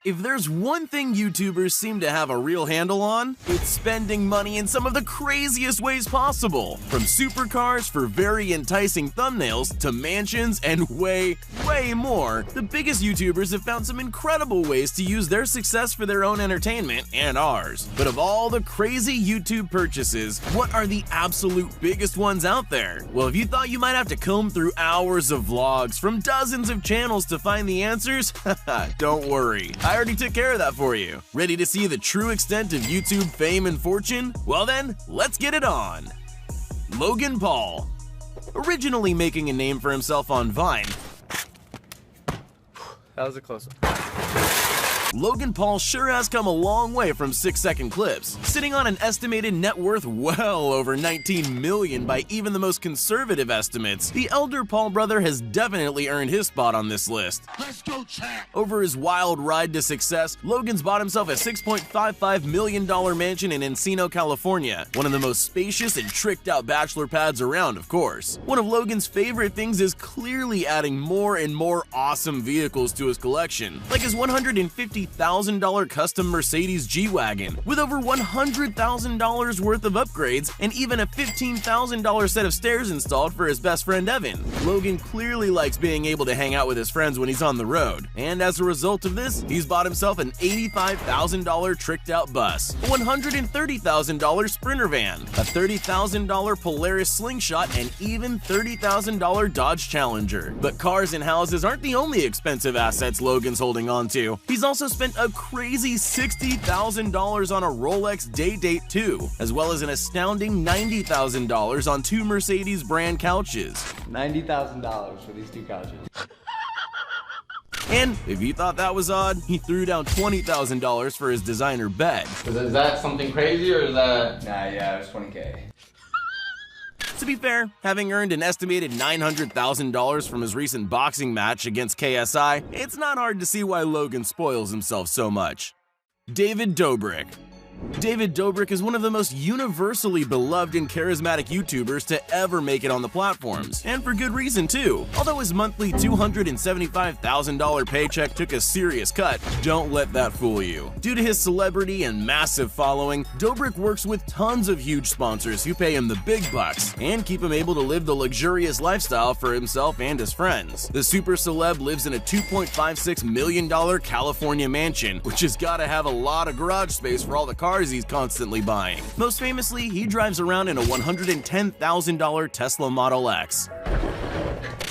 If there's one thing YouTubers seem to have a real handle on, it's spending money in some of the craziest ways possible. From supercars for very enticing thumbnails to mansions and way more, the biggest YouTubers have found some incredible ways to use their success for their own entertainment and ours. But of all the crazy YouTube purchases, what are the absolute biggest ones out there? Well, if you thought you might have to comb through hours of vlogs from dozens of channels to find the answers, don't worry. I already took care of that for you. Ready to see the true extent of YouTube fame and fortune? Well then, let's get it on. Logan Paul. Originally making a name for himself on Vine, that was a close one. Logan Paul sure has come a long way from 6-second clips, sitting on an estimated net worth well over $19 million by even the most conservative estimates. The elder Paul brother has definitely earned his spot on this list. Let's go, champ! Over his wild ride to success, Logan's bought himself a $6.55 million mansion in Encino, California, one of the most spacious and tricked-out bachelor pads around, of course. One of Logan's favorite things is clearly adding more and more awesome vehicles to his collection, like his $150,000 custom Mercedes G-Wagon, with over $100,000 worth of upgrades and even a $15,000 set of stairs installed for his best friend Evan. Logan clearly likes being able to hang out with his friends when he's on the road, and as a result of this, he's bought himself an $85,000 tricked-out bus, a $130,000 Sprinter van, a $30,000 Polaris Slingshot, and even $30,000 Dodge Challenger. But cars and houses aren't the only expensive assets Logan's holding on to. He's also spent a crazy $60,000 on a Rolex Day-Date 2, as well as an astounding $90,000 on 2 Mercedes brand couches. $90,000 for these 2 couches. And if you thought that was odd, he threw down $20,000 for his designer bed. Is that something crazy or is that... Nah, yeah, it was $20K. To be fair, having earned an estimated $900,000 from his recent boxing match against KSI, it's not hard to see why Logan spoils himself so much. David Dobrik. David Dobrik is one of the most universally beloved and charismatic YouTubers to ever make it on the platforms, and for good reason too. Although his monthly $275,000 paycheck took a serious cut, don't let that fool you. Due to his celebrity and massive following, Dobrik works with tons of huge sponsors who pay him the big bucks and keep him able to live the luxurious lifestyle for himself and his friends. The super celeb lives in a $2.56 million California mansion, which has gotta have a lot of garage space for all the cars he's constantly buying. Most famously, he drives around in a $110,000 Tesla Model X.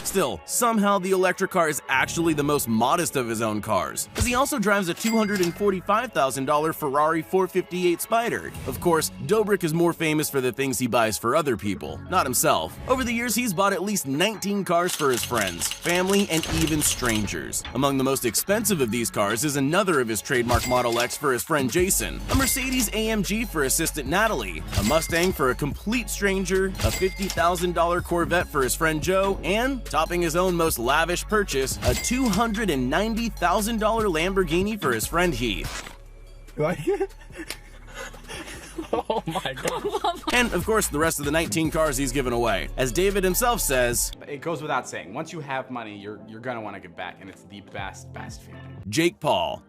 Still, somehow the electric car is actually the most modest of his own cars, as he also drives a $245,000 Ferrari 458 Spider. Of course, Dobrik is more famous for the things he buys for other people, not himself. Over the years, he's bought at least 19 cars for his friends, family, and even strangers. Among the most expensive of these cars is another of his trademark Model X for his friend Jason, a Mercedes AMG for assistant Natalie, a Mustang for a complete stranger, a $50,000 Corvette for his friend Joe, and, topping his own most lavish purchase, a $290,000 Lamborghini for his friend Heath. Like it? Oh my god. And of course the rest of the 19 cars he's given away. As David himself says, it goes without saying, once you have money, you're gonna want to give back, and it's the best feeling. Jake Paul.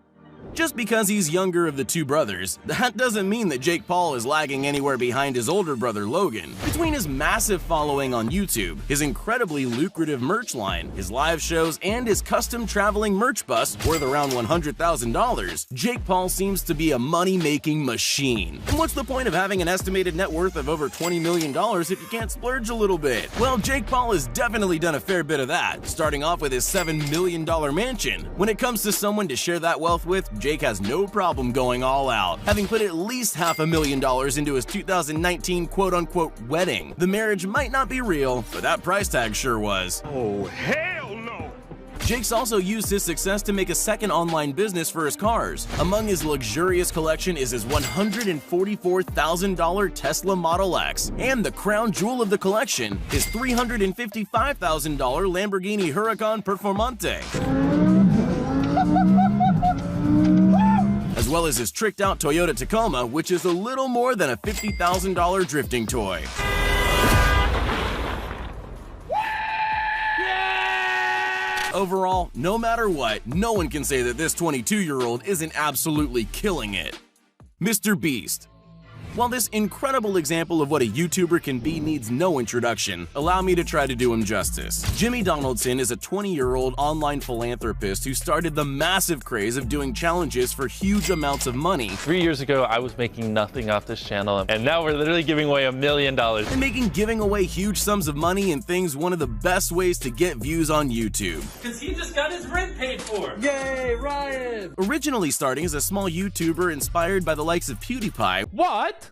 Just because he's younger of the 2 brothers, that doesn't mean that Jake Paul is lagging anywhere behind his older brother Logan. Between his massive following on YouTube, his incredibly lucrative merch line, his live shows, and his custom traveling merch bus worth around $100,000, Jake Paul seems to be a money-making machine. And what's the point of having an estimated net worth of over $20 million if you can't splurge a little bit? Well, Jake Paul has definitely done a fair bit of that, starting off with his $7 million mansion. When it comes to someone to share that wealth with, Jake has no problem going all out, having put at least $500,000 into his 2019 quote-unquote wedding. The marriage might not be real, but that price tag sure was. Oh, hell no! Jake's also used his success to make a second online business for his cars. Among his luxurious collection is his $144,000 Tesla Model X, and the crown jewel of the collection, his $355,000 Lamborghini Huracan Performante. As well as his tricked-out Toyota Tacoma, which is a little more than a $50,000 drifting toy. Overall, no matter what, no one can say that this 22-year-old isn't absolutely killing it. Mr. Beast. While this incredible example of what a YouTuber can be needs no introduction, allow me to try to do him justice. Jimmy Donaldson is a 20-year-old online philanthropist who started the massive craze of doing challenges for huge amounts of money. 3 years ago, I was making nothing off this channel, and now we're literally giving away $1 million. And making giving away huge sums of money and things one of the best ways to get views on YouTube. Because he just got his rent paid for. Yay, Ryan! Originally starting as a small YouTuber inspired by the likes of PewDiePie, What?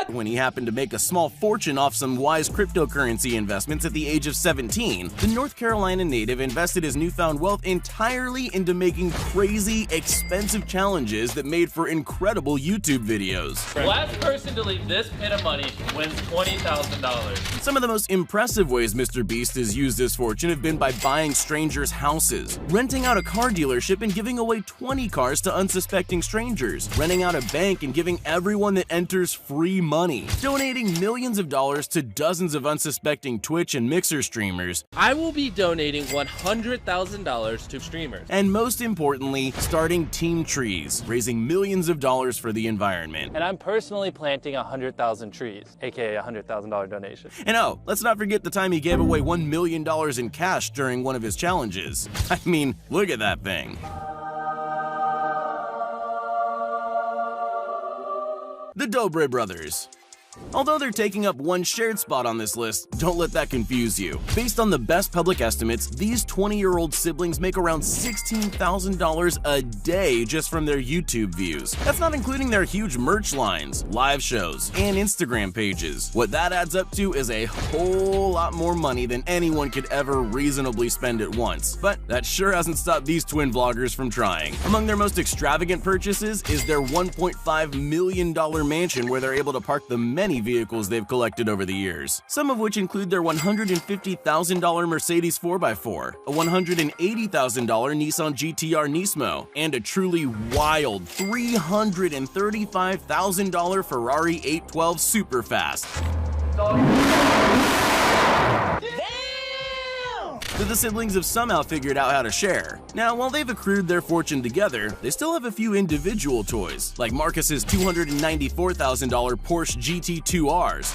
when he happened to make a small fortune off some wise cryptocurrency investments at the age of 17, the North Carolina native invested his newfound wealth entirely into making crazy, expensive challenges that made for incredible YouTube videos. Last person to leave this pit of money wins $20,000. Some of the most impressive ways Mr. Beast has used his fortune have been by buying strangers' houses, renting out a car dealership and giving away 20 cars to unsuspecting strangers, renting out a bank and giving everyone that enters free money, donating millions of dollars to dozens of unsuspecting Twitch and Mixer streamers. I will be donating $100,000 to streamers. And most importantly, starting team trees, raising millions of dollars for the environment. And I'm personally planting 100,000 trees, aka a $100,000 donation. And oh, let's not forget the time he gave away $1 million in cash during one of his challenges. I mean, look at that thing. The Dobre brothers. Although they're taking up one shared spot on this list, don't let that confuse you. Based on the best public estimates, these 20-year-old siblings make around $16,000 a day just from their YouTube views. That's not including their huge merch lines, live shows, and Instagram pages. What that adds up to is a whole lot more money than anyone could ever reasonably spend at once. But that sure hasn't stopped these twin vloggers from trying. Among their most extravagant purchases is their $1.5 million mansion where they're able to park the many vehicles they've collected over the years, some of which include their $150,000 Mercedes 4x4, a $180,000 Nissan GTR Nismo, and a truly wild $335,000 Ferrari 812 Superfast. That the siblings have somehow figured out how to share. Now, while they've accrued their fortune together, they still have a few individual toys, like Marcus's $294,000 Porsche GT2Rs,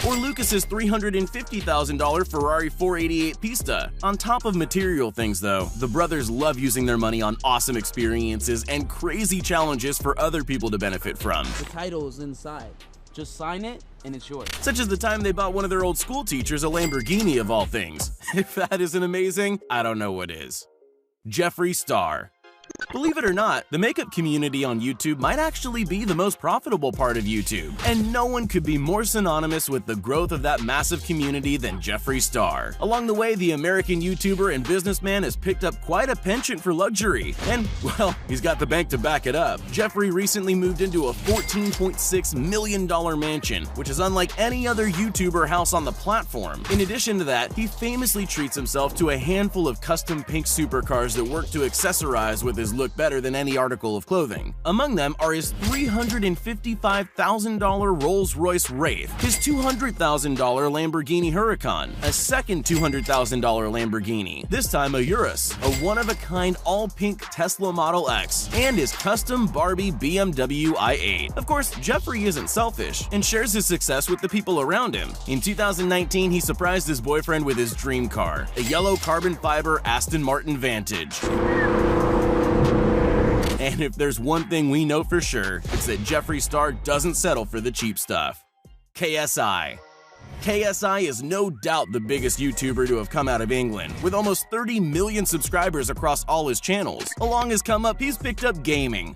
or Lucas's $350,000 Ferrari 488 Pista. On top of material things though, the brothers love using their money on awesome experiences and crazy challenges for other people to benefit from. The title is inside. Just sign it, and it's yours. Such as the time they bought one of their old school teachers a Lamborghini of all things. If that isn't amazing, I don't know what is. Jeffree Star. Believe it or not, the makeup community on YouTube might actually be the most profitable part of YouTube, and no one could be more synonymous with the growth of that massive community than Jeffree Star. Along the way, the American YouTuber and businessman has picked up quite a penchant for luxury, and, well, he's got the bank to back it up. Jeffree recently moved into a $14.6 million mansion, which is unlike any other YouTuber house on the platform. In addition to that, he famously treats himself to a handful of custom pink supercars that work to accessorize with his look better than any article of clothing. Among them are his $355,000 Rolls-Royce Wraith, his $200,000 Lamborghini Huracan, a second $200,000 Lamborghini, this time a Urus, a one-of-a-kind all-pink Tesla Model X, and his custom Barbie BMW i8. Of course, Jeffree isn't selfish and shares his success with the people around him. In 2019, he surprised his boyfriend with his dream car, a yellow carbon fiber Aston Martin Vantage. And if there's one thing we know for sure, it's that Jeffree Star doesn't settle for the cheap stuff. KSI. KSI is no doubt the biggest YouTuber to have come out of England, with almost 30 million subscribers across all his channels. Along his come up, he's picked up gaming,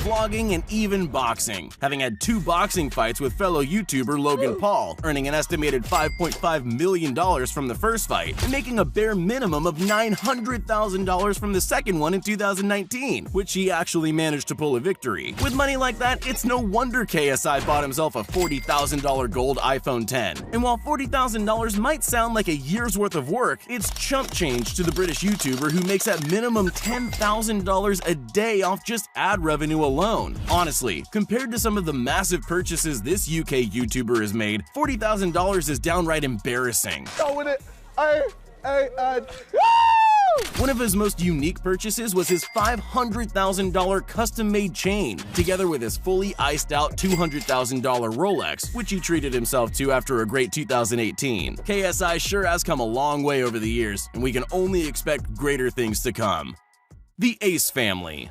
vlogging, and even boxing, having had 2 boxing fights with fellow YouTuber Logan Paul, earning an estimated $5.5 million from the first fight, and making a bare minimum of $900,000 from the second one in 2019, which he actually managed to pull a victory. With money like that, it's no wonder KSI bought himself a $40,000 gold iPhone 10. And while $40,000 might sound like a year's worth of work, it's chump change to the British YouTuber who makes at minimum $10,000 a day off just ad revenue alone. Honestly, compared to some of the massive purchases this UK YouTuber has made, $40,000 is downright embarrassing. Throwing it One of his most unique purchases was his $500,000 custom-made chain, together with his fully iced-out $200,000 Rolex, which he treated himself to after a great 2018. KSI sure has come a long way over the years, and we can only expect greater things to come. The Ace family.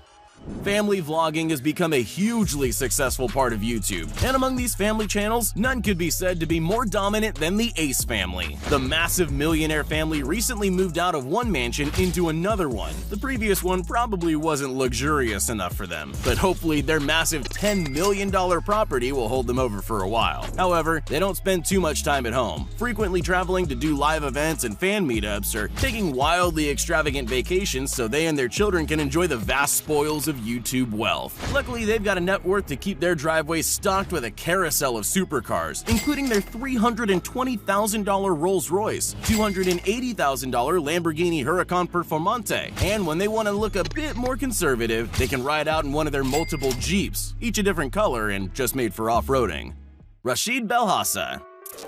Family vlogging has become a hugely successful part of YouTube, and among these family channels, none could be said to be more dominant than the Ace family. The massive millionaire family recently moved out of one mansion into another one. The previous one probably wasn't luxurious enough for them, but hopefully their massive $10 million property will hold them over for a while. However, they don't spend too much time at home, frequently traveling to do live events and fan meetups, or taking wildly extravagant vacations so they and their children can enjoy the vast spoils of YouTube wealth. Luckily, they've got a net worth to keep their driveway stocked with a carousel of supercars, including their $320,000 Rolls-Royce, $280,000 Lamborghini Huracan Performante, and when they want to look a bit more conservative, they can ride out in one of their multiple Jeeps, each a different color and just made for off-roading. Rashid Belhassa.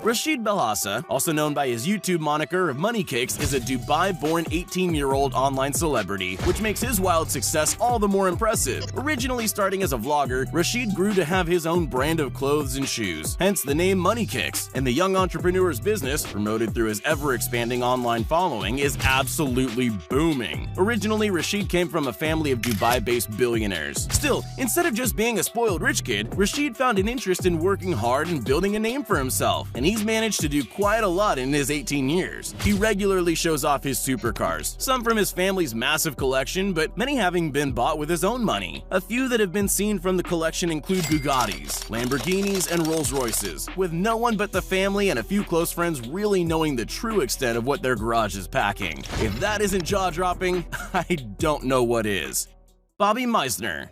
Rashid Belhassa, also known by his YouTube moniker of Money Kicks, is a Dubai-born 18-year-old online celebrity, which makes his wild success all the more impressive. Originally starting as a vlogger, Rashid grew to have his own brand of clothes and shoes, hence the name Money Kicks, and the young entrepreneur's business, promoted through his ever-expanding online following, is absolutely booming. Originally, Rashid came from a family of Dubai-based billionaires. Still, instead of just being a spoiled rich kid, Rashid found an interest in working hard and building a name for himself, and he's managed to do quite a lot in his 18 years. He regularly shows off his supercars, some from his family's massive collection, but many having been bought with his own money. A few that have been seen from the collection include Bugattis, Lamborghinis, and Rolls-Royces, with no one but the family and a few close friends really knowing the true extent of what their garage is packing. If that isn't jaw-dropping, I don't know what is. Bobby Meisner.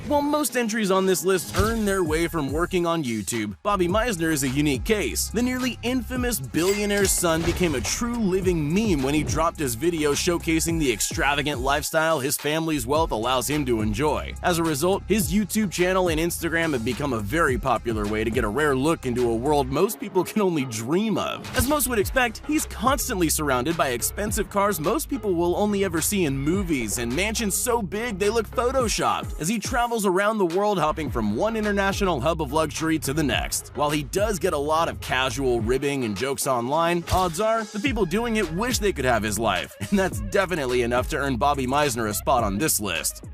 While most entries on this list earn their way from working on YouTube, Bobby Meisner is a unique case. The nearly infamous billionaire's son became a true living meme when he dropped his video showcasing the extravagant lifestyle his family's wealth allows him to enjoy. As a result, his YouTube channel and Instagram have become a very popular way to get a rare look into a world most people can only dream of. As most would expect, he's constantly surrounded by expensive cars most people will only ever see in movies, and mansions so big they look photoshopped, as he travels around the world hopping from one international hub of luxury to the next. While he does get a lot of casual ribbing and jokes online, odds are the people doing it wish they could have his life, and that's definitely enough to earn Bobby Meisner a spot on this list.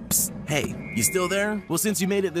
Psst, hey, you still there? Well, since you made it this